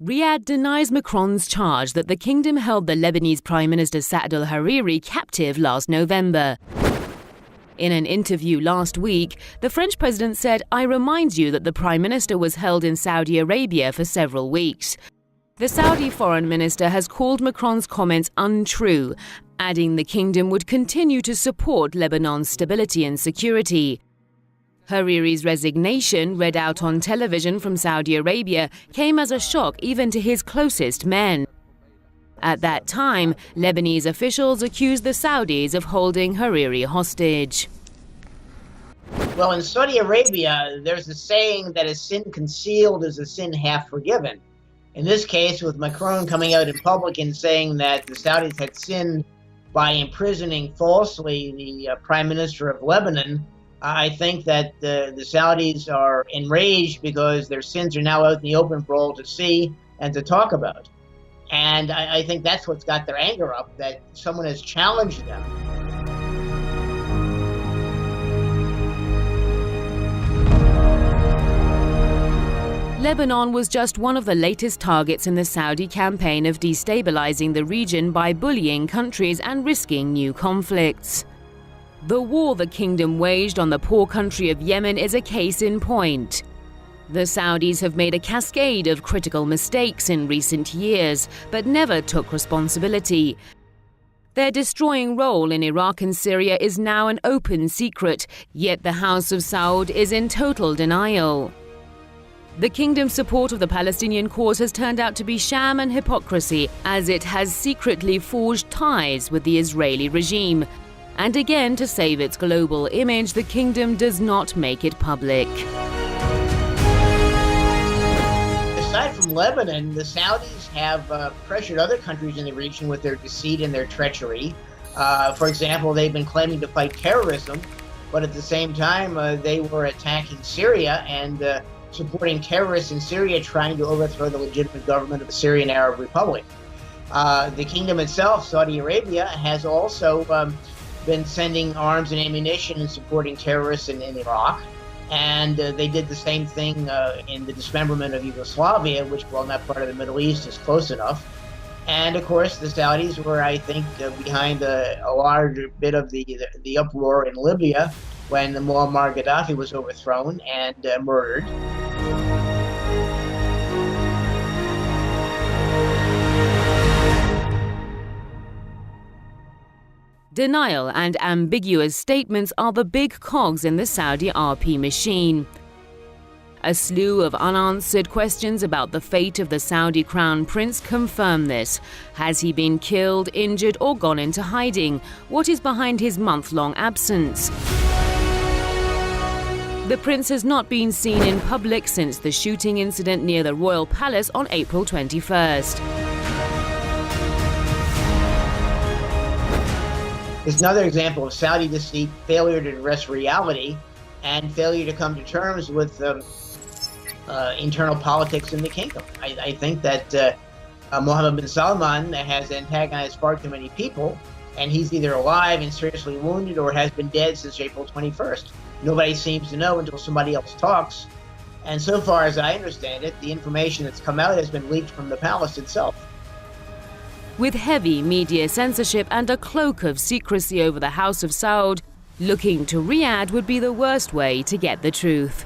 Riyadh denies Macron's charge that the kingdom held the Lebanese Prime Minister Saad al-Hariri captive last November. In an interview last week, the French president said, "I remind you that the Prime Minister was held in Saudi Arabia for several weeks." The Saudi foreign minister has called Macron's comments untrue, adding the kingdom would continue to support Lebanon's stability and security. Hariri's resignation, read out on television from Saudi Arabia, came as a shock even to his closest men. At that time, Lebanese officials accused the Saudis of holding Hariri hostage. Well, in Saudi Arabia, there's a saying that a sin concealed is a sin half forgiven. In this case, with Macron coming out in public and saying that the Saudis had sinned by imprisoning falsely the Prime Minister of Lebanon, I think that the Saudis are enraged because their sins are now out in the open for all to see and to talk about. And I think that's what's got their anger up, that someone has challenged them. Lebanon was just one of the latest targets in the Saudi campaign of destabilizing the region by bullying countries and risking new conflicts. The war the kingdom waged on the poor country of Yemen is a case in point. The Saudis have made a cascade of critical mistakes in recent years, but never took responsibility. Their destroying role in Iraq and Syria is now an open secret, yet the House of Saud is in total denial. The kingdom's support of the Palestinian cause has turned out to be sham and hypocrisy, as it has secretly forged ties with the Israeli regime. And again, to save its global image, the kingdom does not make it public. Aside from Lebanon, the Saudis have pressured other countries in the region with their deceit and their treachery. For example, they've been claiming to fight terrorism, but at the same time, they were attacking Syria and supporting terrorists in Syria trying to overthrow the legitimate government of the Syrian Arab Republic. The kingdom itself, Saudi Arabia, has also been sending arms and ammunition and supporting terrorists in Iraq. And they did the same thing in the dismemberment of Yugoslavia, which, while not part of the Middle East, is close enough. And of course, the Saudis were, I think, behind a large bit of the uproar in Libya when Muammar Gaddafi was overthrown and murdered. Denial and ambiguous statements are the big cogs in the Saudi RP machine. A slew of unanswered questions about the fate of the Saudi crown prince confirm this. Has he been killed, injured, or gone into hiding? What is behind his month-long absence? The prince has not been seen in public since the shooting incident near the royal palace on April 21st. It's another example of Saudi deceit, failure to address reality, and failure to come to terms with internal politics in the kingdom. I think that Mohammed bin Salman has antagonized far too many people, and he's either alive and seriously wounded or has been dead since April 21st. Nobody seems to know until somebody else talks. And so far as I understand it, the information that's come out has been leaked from the palace itself. With heavy media censorship and a cloak of secrecy over the House of Saud, looking to Riyadh would be the worst way to get the truth.